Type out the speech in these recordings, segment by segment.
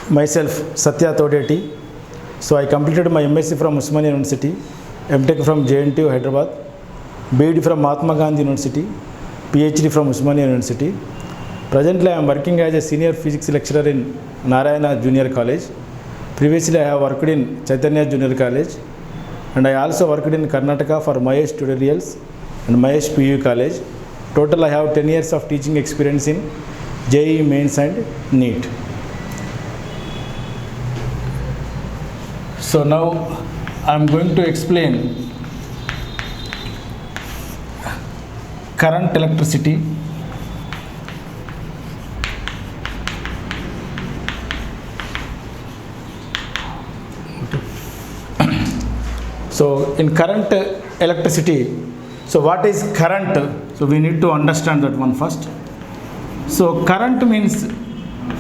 Myself, Satya Todeti. So I completed my MSc from Usmania University, MTech from JNTU Hyderabad, BEd from Mahatma Gandhi University, PhD from Usmania University. Presently I am working as a senior physics lecturer in Narayana Junior College. Previously I have worked in Chaitanya Junior College, and I also worked in Karnataka for Mahesh Tutorials and Mahesh PU College. Total I have 10 years of teaching experience in JEE Mains and NEET. So now I am going to explain current electricity. So in current electricity, so what is current? So we need to understand that one first. So current means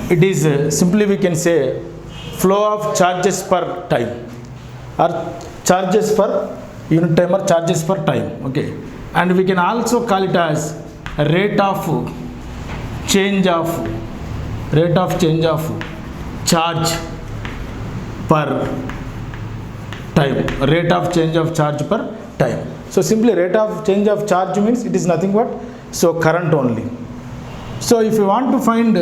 it is simply we can say flow of charges per time, or charges per unit time, or charges per time. Okay, and we can also call it as rate of change of charge per time, rate of change of charge per time. So simply rate of change of charge means it is nothing but so current only. So if you want to find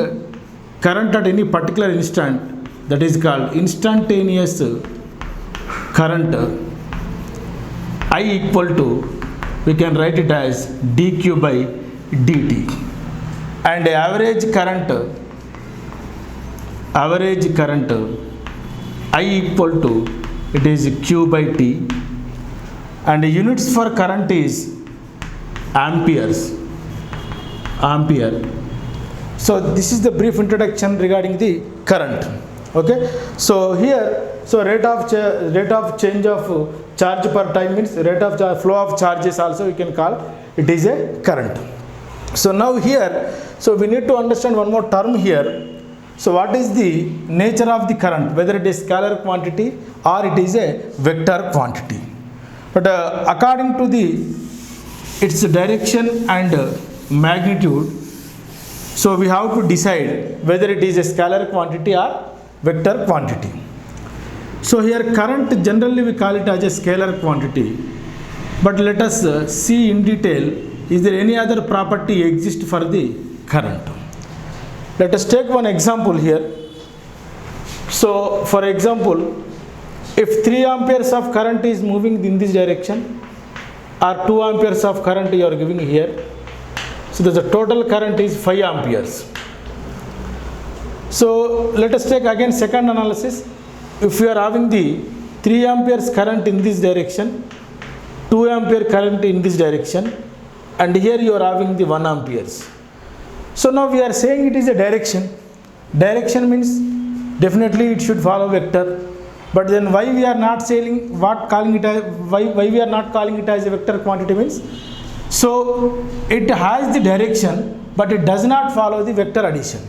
current at any particular instant, that is called instantaneous current. I equal to, we can write it as dq by dt, and average current I equal to, it is q by t, and units for current is ampere. So this is the brief introduction regarding the current. Okay, so here, so rate of change of charge per time means rate of flow of charges also we can call it is a current. So now here, so we need to understand one more term here. So what is the nature of the current, whether it is scalar quantity or it is a vector quantity. But according to its direction and magnitude, so we have to decide whether it is a scalar quantity or vector quantity. So here current generally we call it as a scalar quantity, but let us see in detail, is there any other property exist for the current. Let us take one example here. So for example, if 3 amperes of current is moving in this direction, or 2 amperes of current you are giving here, so the total current is 5 amperes. So let us take again second analysis. If you are having the 3 amperes current in this direction, 2 ampere current in this direction, and here you are having the 1 amperes. So now we are saying it is a direction. Direction means definitely it should follow vector. But then why we are not saying calling it as why we are not calling it as a vector quantity means, so it has the direction but it does not follow the vector addition.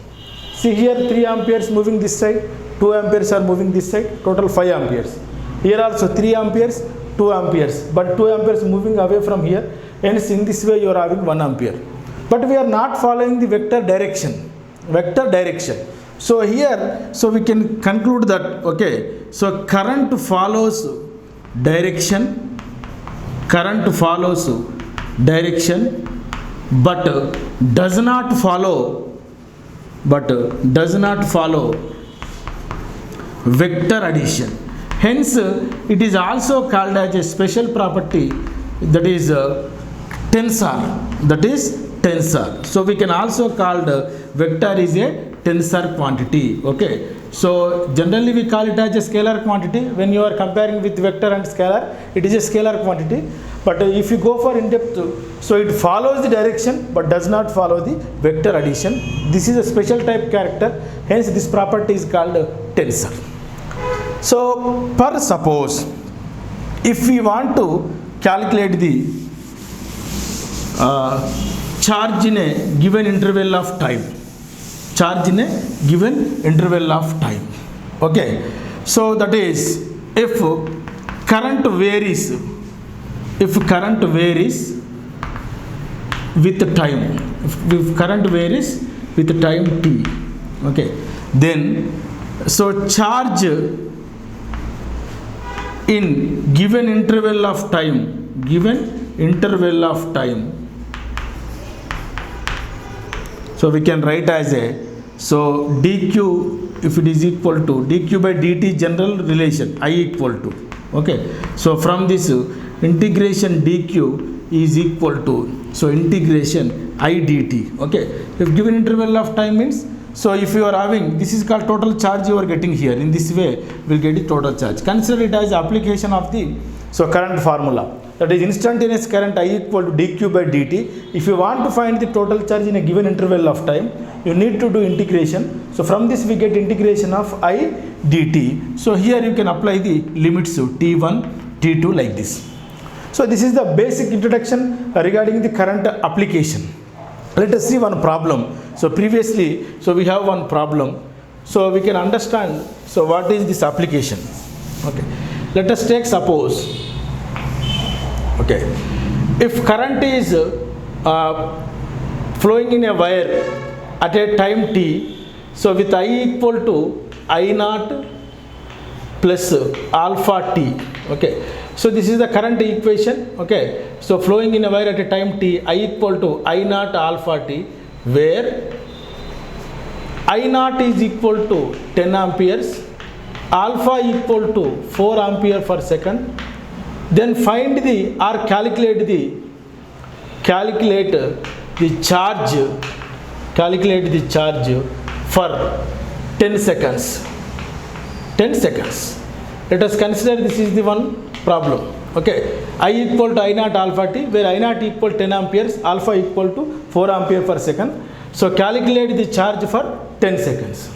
See here 3 amperes moving this side, 2 amperes are moving this side, total 5 amperes. Here also 3 amperes, 2 amperes, but 2 amperes moving away from here, hence in this way you are having 1 ampere. But we are not following the vector direction. So here, so we can conclude that, okay, so current follows direction, but does not follow vector addition. Hence it is also called as a special property, that is tensor. So we can also call the vector is a tensor quantity. Okay, so generally we call it as a scalar quantity. When you are comparing with vector and scalar, it is a scalar quantity. But if you go for in depth, so it follows the direction but does not follow the vector addition. This is a special type character, hence this property is called tensor. So per suppose, if we want to calculate the charge in a given interval of time, okay, so that is if current varies with time, t, okay, then So charge in given interval of time, so we can write as a, so dq, if it is equal to dq by dt, general relation I equal to, okay, so from this integration dq is equal to, so integration I dt, okay, if given interval of time means, so if you are having, this is called total charge you are getting here, in this way we will get the total charge. Consider it as application of the, so current formula, that is instantaneous current I equal to dq by dt. If you want to find the total charge in a given interval of time, you need to do integration. So from this we get integration of I dt. So here you can apply the limits to t1, t2 like this. So this is the basic introduction regarding the current application. Let us see one problem. So previously, so we have one problem, so we can understand, so what is this application. Okay, let us take suppose, okay, if current is flowing in a wire at a time t, so with I equal to I naught plus alpha t, okay, so this is the current equation, okay, so flowing in a wire at a time t, I equal to I naught alpha t, where I naught is equal to 10 amperes, alpha equal to 4 ampere per second. Then find the, or calculate the charge for 10 seconds. 10 seconds. Let us consider this is the one problem. Okay, I equal to I naught alpha t, where I naught equal 10 amperes, alpha equal to 4 ampere per second. So calculate the charge for 10 seconds.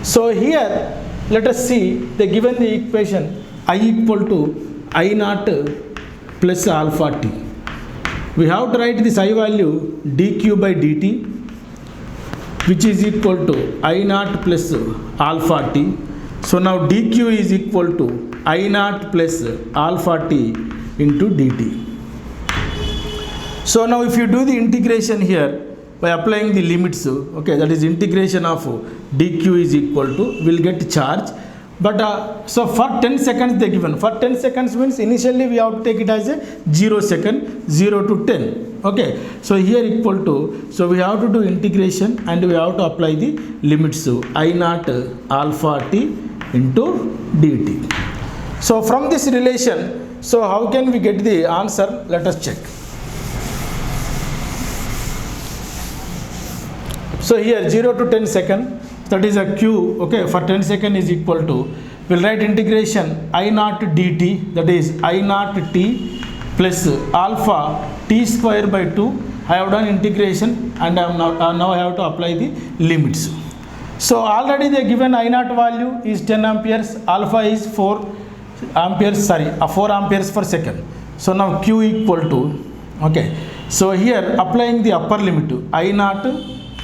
So here let us see the given the equation I equal to I naught plus alpha t. We have to write this I value dq by dt, which is equal to I naught plus alpha t. So now dq is equal to I naught plus alpha t into dt. So now if you do the integration here by applying the limits, okay, that is integration of dq is equal to, will get charge. But so for 10 seconds they given, for 10 seconds means initially we have to take it as a 0 second, 0 to 10, okay, so here equal to, so we have to do integration and we have to apply the limits I naught alpha t into dt. So from this relation, so how can we get the answer? Let us check. So here 0 to 10 second, that is a q, okay, for 10 second is equal to, we'll write integration I naught dt, that is I naught t plus alpha t square by 2. I have done integration and now I have to apply the limits. So already the given I naught value is 10 amperes, alpha is 4 amperes, 4 amperes per second. So now q equal to, okay, so here applying the upper limit I naught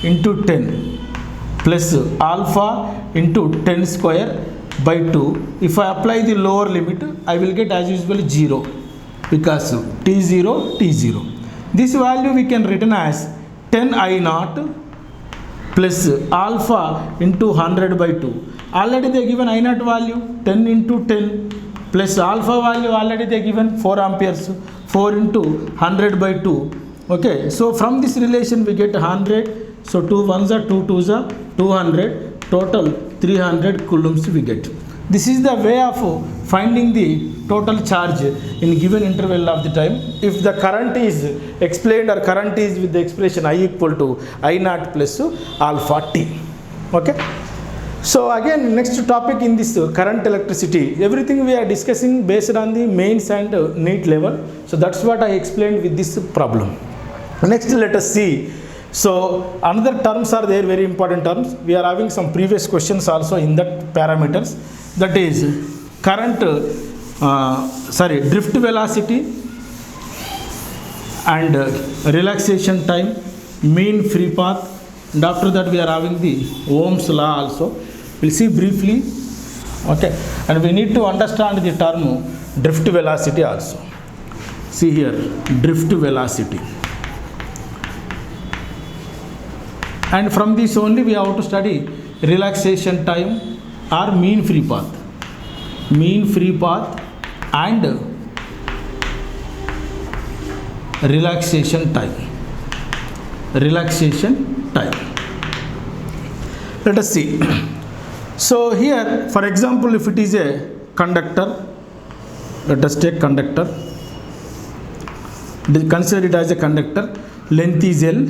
into 10 plus alpha into 10 square by 2. If I apply the lower limit, I will get as usual 0, because t0, t0. This value we can written as 10 I naught plus alpha into 100 by 2. Already they given I naught value 10 into 10 plus alpha value already they given 4 amperes, 4 into 100 by 2. Okay, so from this relation we get 100. So 2 ones are 2 twos are 200, total 300 coulombs we get. This is the way of finding the total charge in given interval of the time. If the current is explained or current is with the expression I equal to I naught plus alpha t. Okay. So again, next topic in this current electricity, everything we are discussing based on the mains and NEET level. So that's what I explained with this problem. Next, let us see. So another terms are there, very important terms. We are having some previous questions also in that parameters. That is current, drift velocity and relaxation time, mean free path. And after that we are having the Ohm's law also. We'll see briefly. Okay. And we need to understand the term drift velocity also. See here, drift velocity. And from this only we have to study relaxation time or mean free path. Mean free path and relaxation time. Relaxation time. Let us see. So here, for example, if it is a conductor, let us take conductor. Consider it as a conductor. Length is L,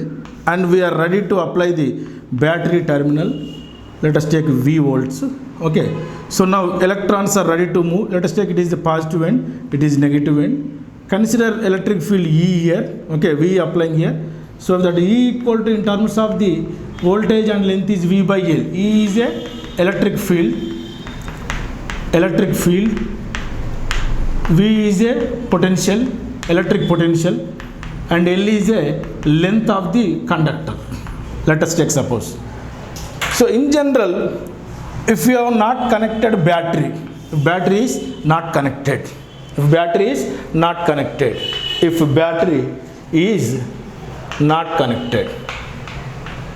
and we are ready to apply the battery terminal. Let us take V volts. Okay. So now electrons are ready to move. Let us take it is the positive end. It is negative end. Consider electric field E here. Okay. V applying here. So that E equal to, in terms of the voltage and length, is V by L. E is a electric field. Electric field. V is a potential. Electric potential. And L is a length of the conductor. Let us take suppose. So in general, if you have not connected battery, if battery is not connected, if battery is not connected, if battery is not connected,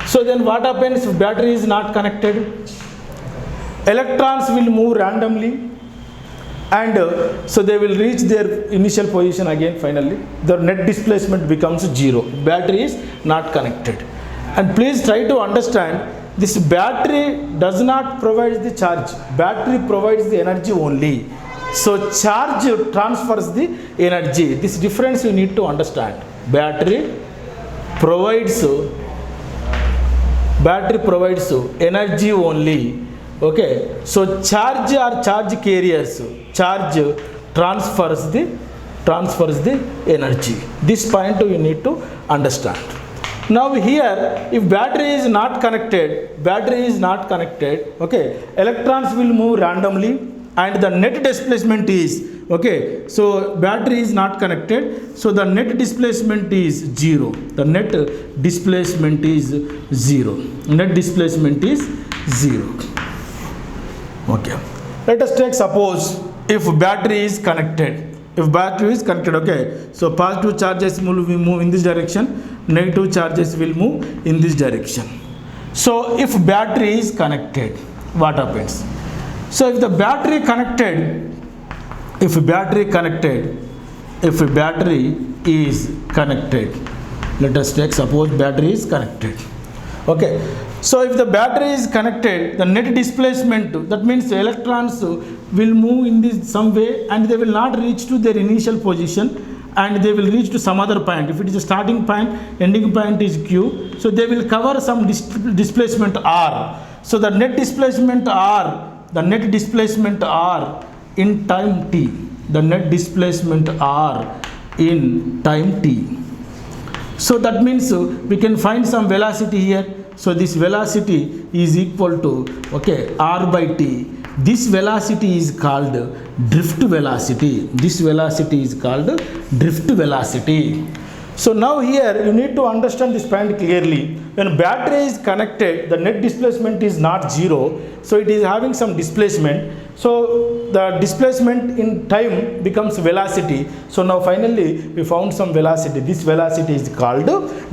so then what happens if battery is not connected? Electrons will move randomly, and so they will reach their initial position again. Finally the net displacement becomes 0. Battery is not connected. And please try to understand, this battery does not provide the charge. Battery provides the energy only. So charge transfers the energy. This difference you need to understand. Battery provides energy only. Okay. So charge or charge carriers, charge transfers the energy. This point you need to understand. Now here, if battery is not connected, okay, electrons will move randomly, and the net displacement is, okay, so battery is not connected, so the net displacement is 0. The net displacement is 0. Net displacement is 0. Okay. Let us take suppose if battery is connected. If battery is connected, okay, so positive charges will move in this direction, negative charges will move in this direction. So if battery is connected, what happens? So if the battery connected, if battery is connected, let us take suppose battery is connected. Okay. So if the battery is connected, the net displacement, that means the electrons will move in this some way, and they will not reach to their initial position, and they will reach to some other point. If it is a starting point, ending point is Q, so they will cover some displacement R. So the net displacement R in time t, the net displacement R in time t. So that means we can find some velocity here. So this velocity is equal to, okay, R by t. This velocity is called drift velocity. This velocity is called drift velocity. So now here you need to understand this point clearly. When battery is connected, the net displacement is not 0. So it is having some displacement. So the displacement in time becomes velocity. So now finally we found some velocity. This velocity is called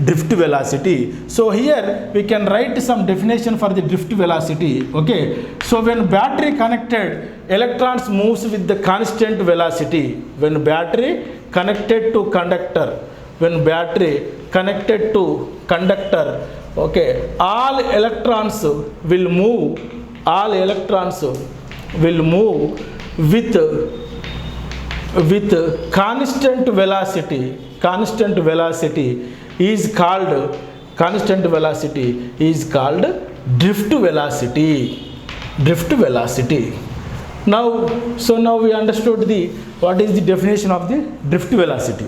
drift velocity. So here we can write some definition for the drift velocity. Okay. So when battery connected, electrons moves with the constant velocity. When battery connected to conductor, okay, all electrons will move with constant velocity. Constant velocity is called drift velocity. Now we understood what is the definition of the drift velocity.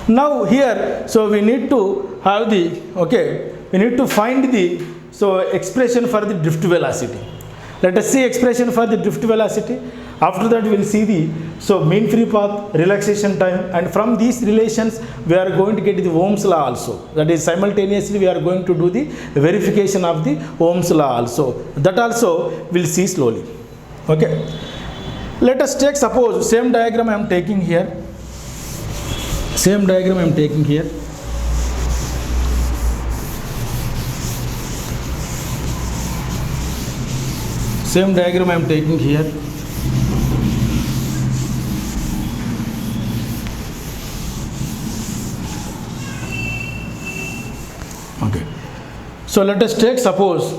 Now here, so we need to have we need to find the expression for the drift velocity. Let us see expression for the drift velocity. After that we will see the mean free path, relaxation time, and from these relations we are going to get the Ohm's law also. That is, simultaneously we are going to do the verification of the Ohm's law also. That also we will see slowly. Okay. Let us take suppose same diagram I am taking here. Same diagram I am taking here. Okay. So let us take suppose.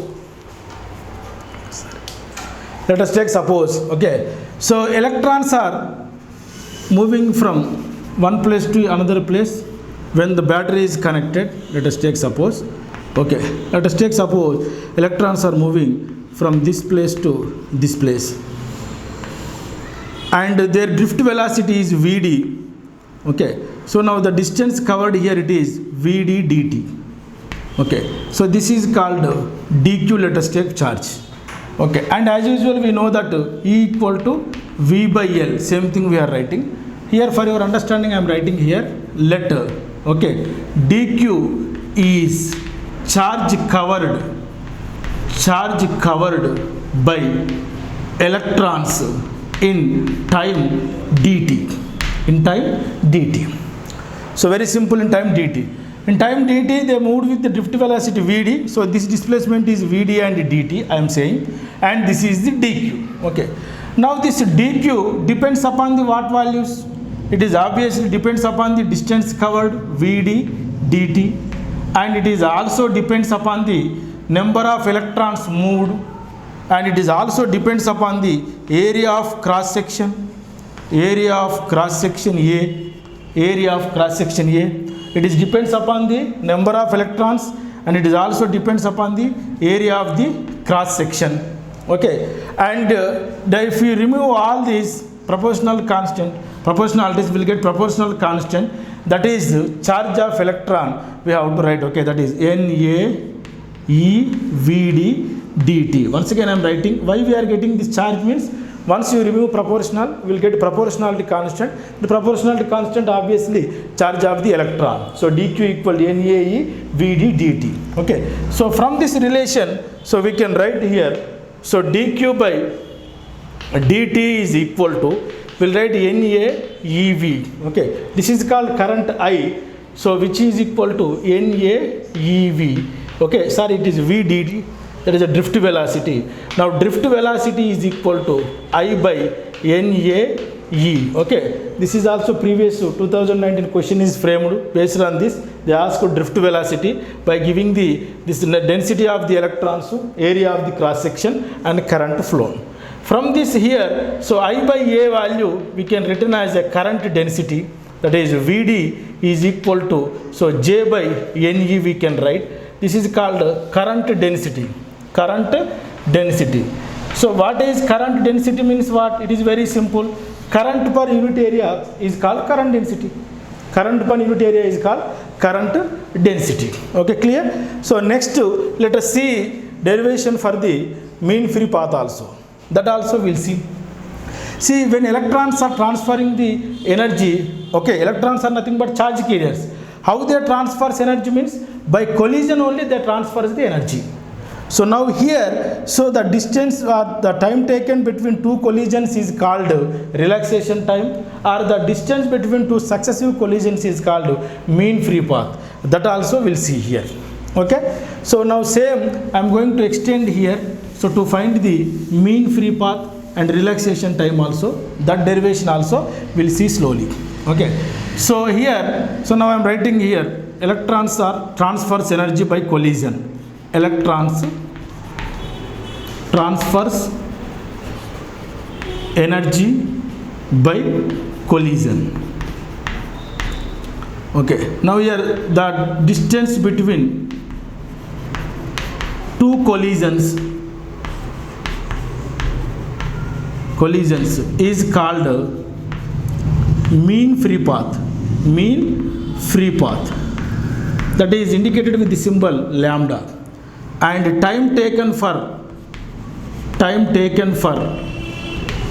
Okay. So electrons are moving from one place to another place when the battery is connected. Let us take suppose. Okay. Let us take suppose electrons are moving from this place to this place, and their drift velocity is Vd. Okay. So now the distance covered here, it is Vd dt. Okay. So this is called dq. Let us take charge. Okay, and as usual we know that E equal to V by L, same thing we are writing here. For your understanding I am writing here, let okay dq is charge covered by electrons in time dt. So very simple, in time dt. In time dt they moved with the drift velocity Vd. So this displacement is Vd and dt I am saying, and this is the dq. Okay. Now this dq depends upon the what values? It is obviously depends upon the distance covered Vd dt, and it is also depends upon the number of electrons moved, and it is also depends upon the area of cross section A. It is depends upon the number of electrons, and it is also depends upon the area of the cross section. Okay, and if we remove all these proportionalities, will get proportional constant, that is charge of electron we have to write. Okay, that is NaEVd dt. Once again I am writing why we are getting this charge means, once you remove proportional, we will get proportionality constant. The proportionality constant obviously charge of the electron. So dq equal to NaEVd dt. Okay. So from this relation, so we can write here. So dq by dt is equal to, we'll write NaEV. Okay. This is called current I. So which is equal to NaEV. Okay. Sorry, it is V dt. That is a drift velocity. Now drift velocity is equal to I by NaE. Okay, this is also previous 2019 question is framed based on this. They asked drift velocity by giving this density of the electrons, area of the cross section, and current flow. From this here, so I by A value we can written as a current density, that is Vd is equal to, so J by Ne we can write. This is called current density. So what is current density means what? It is very simple. Current per unit area is called current density. Current per unit area is called current density. Okay, clear? So next let us see derivation for the mean free path also. That also we'll see. See, when electrons are transferring the energy, okay, electrons are nothing but charge carriers. How they transfer energy means, by collision only they transfer the energy. So now here, so the distance or the time taken between two collisions is called relaxation time, or the distance between two successive collisions is called mean free path. That also we'll see here. Okay. So now same I am going to extend here. So to find the mean free path and relaxation time also, that derivation also we'll see slowly. Okay. So here, so now I am writing here, electrons are transfers energy by collision. Electrons transfers energy by collision. Okay. Now here the distance between two collisions is called mean free path. That is indicated with the symbol lambda. And time taken for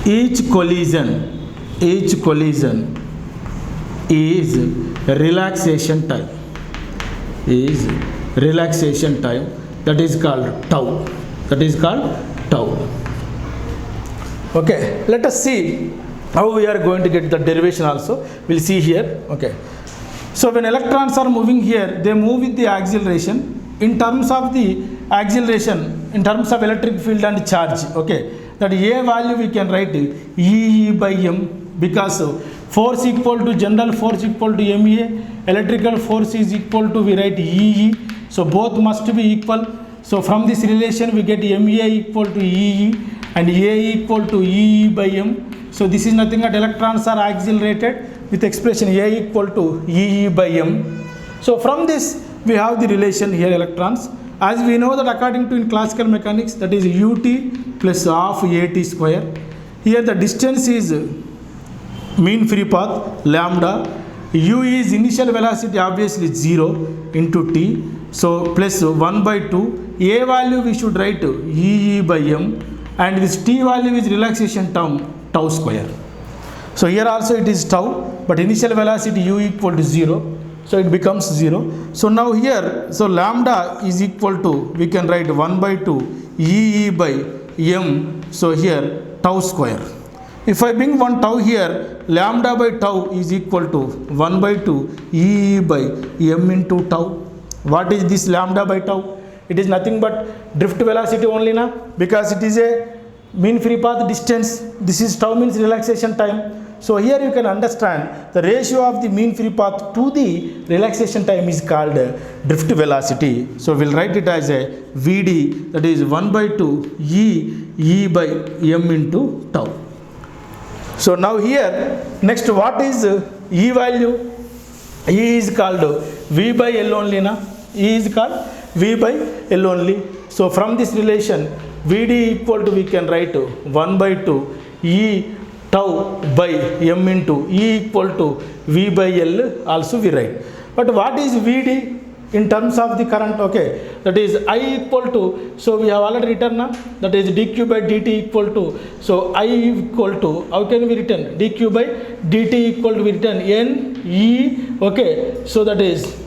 each collision is relaxation time. That is called tau. Okay, let us see how we are going to get the derivation also. We'll see here. Okay. So when electrons are moving here, they move with the acceleration. In terms of the acceleration, in terms of electric field and charge. Okay, that A value we can write E by M, because force equal to general force equal to MA, electrical force is equal to, we write EE, so both must be equal. So from this relation we get MA equal to EE and A equal to EE by M. So this is nothing but electrons are accelerated with expression A equal to EE by M. So from this we have the relation here electrons. As we know that according to in classical mechanics, that is ut plus half at square. Here the distance is mean free path lambda. U is initial velocity, obviously 0 into t. So plus 1 by 2. A value we should write EE by M, and this t value is relaxation term tau square. So here also it is tau, but initial velocity u equal to 0. So it becomes 0. So now here, so lambda is equal to, we can write 1 by 2 EE by M. So here tau square. If I bring one tau here, lambda by tau is equal to 1 by 2 EE by M into tau. What is this lambda by tau? It is nothing but drift velocity only now, because it is a mean free path distance. This is tau means relaxation time. So here you can understand the ratio of the mean free path to the relaxation time is called drift velocity. So we'll write it as a Vd, that is 1 by 2 E by M into tau. So now here, next what is E value? E is called V by L only na. E is called V by L only. So from this relation, Vd equal to, we can write 1 by 2 E tau by M into E equal to V by L also we write. But what is Vd in terms of the current? Okay, that is I equal to, so we have already written now, that is dq by dt equal to, so I equal to, how can we written? dq by dt equal to, we written Ne, okay, so that is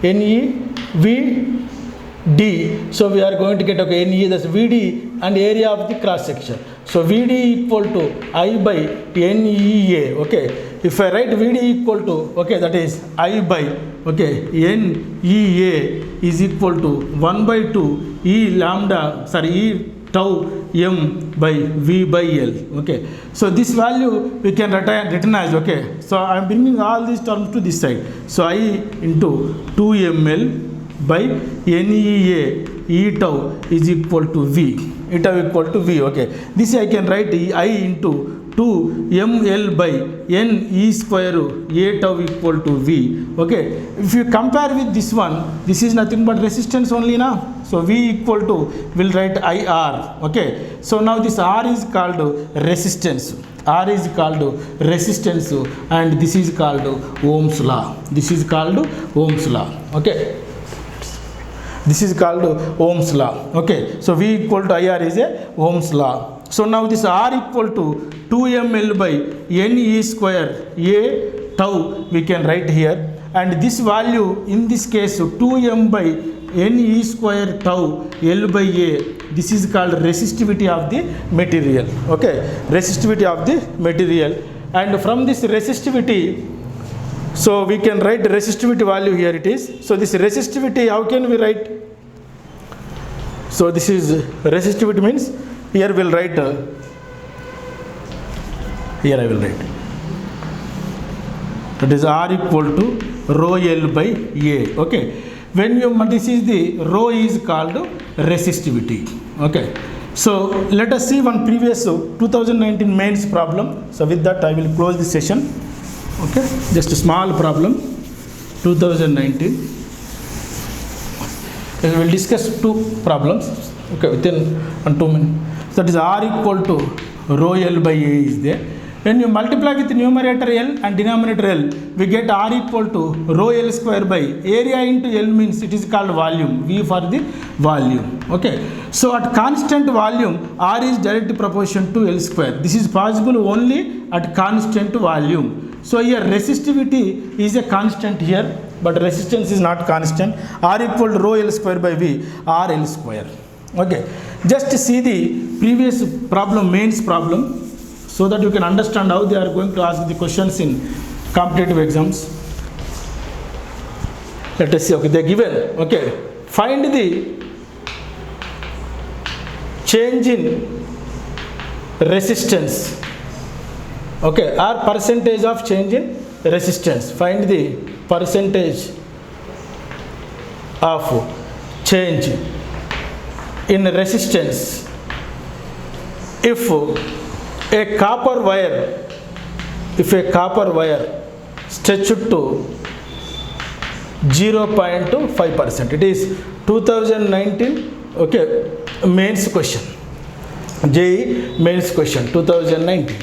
Ne V d. So we are going to get, okay, Ne, that's Vd and area of the cross section. So Vd equal to I by NEA. Okay, if I write Vd equal to, okay, that is I by, okay, NEA is equal to 1 by 2 E lambda, sorry, E tau M by V by L. Okay, so this value we can written as, okay, so I am bringing all these terms to this side. So I into 2 ml by NEA E tau is equal to V. E tau equal to V. Okay, this I can write I into 2 ml by N E square A tau equal to V. Okay, if you compare with this one, this is nothing but resistance only now. So V equal to, we'll write IR. Okay, so now this R is called resistance. R is called resistance, and this is called Ohm's law. This is called Ohm's law. Okay, this is called Ohm's law. Okay, so V equal to IR is a Ohm's law. So now this R equal to 2 ml by N E square A tau we can write here, and this value in this case 2 m by N E square tau L by A, this is called resistivity of the material. Okay, resistivity of the material, and from this resistivity, so we can write the resistivity value here it is. So this resistivity, how can we write? So this is resistivity means, here we'll write, here I will write, that is R equal to rho L by A. Okay, when you, this is the rho is called resistivity. Okay, so let us see one previous 2019 mains problem. So with that I will close the session. Okay, just a small problem, 2019. We will discuss two problems, okay, within 2 minutes. That is R equal to rho L by A is there. When you multiply with numerator L and denominator L, we get R equal to rho L square by area into L means it is called volume, V for the volume. Okay, so at constant volume, R is direct proportion to L square. This is possible only at constant volume. So here resistivity is a constant here, but resistance is not constant. R equal to rho L square by V, R L square. Okay, just see the previous problem, mains problem, so that you can understand how they are going to ask the questions in competitive exams. Let us see. Okay, they are given. Okay, find the change in resistance, okay, or percentage of change in resistance. Find the percentage of change in resistance if a copper wire stretched to 0.5%. It is 2019, okay, mains question, JEE mains question 2019.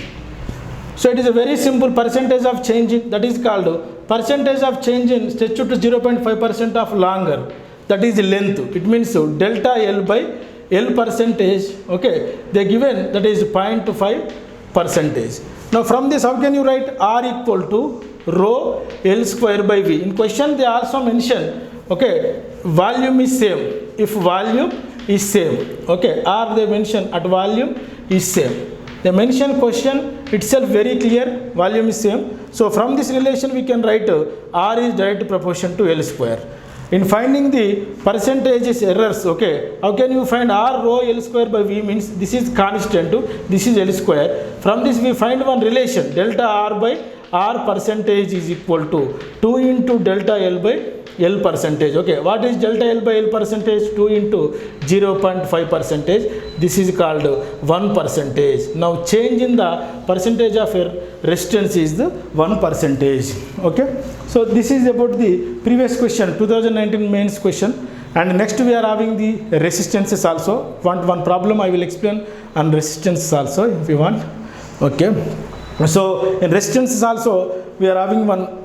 So it is a very simple percentage of change in, that is called percentage of change in stretched to 0.5% of longer, that is length. It means delta L by L percentage, okay, they given that is 0.5 percentage. Now from this, how can you write R equal to rho L square by V? In question they also mention, okay, volume is same. If volume is same, okay, R they mention at volume is same. They mention question itself very clear, volume is same. So from this relation we can write R is direct proportion to L square. In finding the percentages errors, okay, how can you find R rho L square by V means this is constant, this is L square. From this we find one relation, delta R by R percentage is equal to 2 into delta L by L percentage. Okay, what is delta L by L percentage? 2 into 0.5 percentage. This is called 1 percentage. Now change in the percentage of resistance is the 1 percentage. Okay, so this is about the previous question, 2019 mains question. And next we are having the resistances also. One problem I will explain on resistances also if you want. Okay, so in resistances also we are having one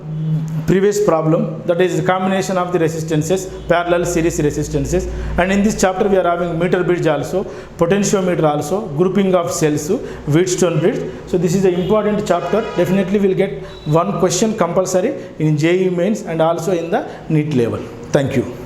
previous problem, that is the combination of the resistances, parallel series resistances. And in this chapter we are having meter bridge also, potentiometer also, grouping of cells, Wheatstone bridge. So this is an important chapter. Definitely will get one question compulsory in JEE mains and also in the NEET level. Thank you.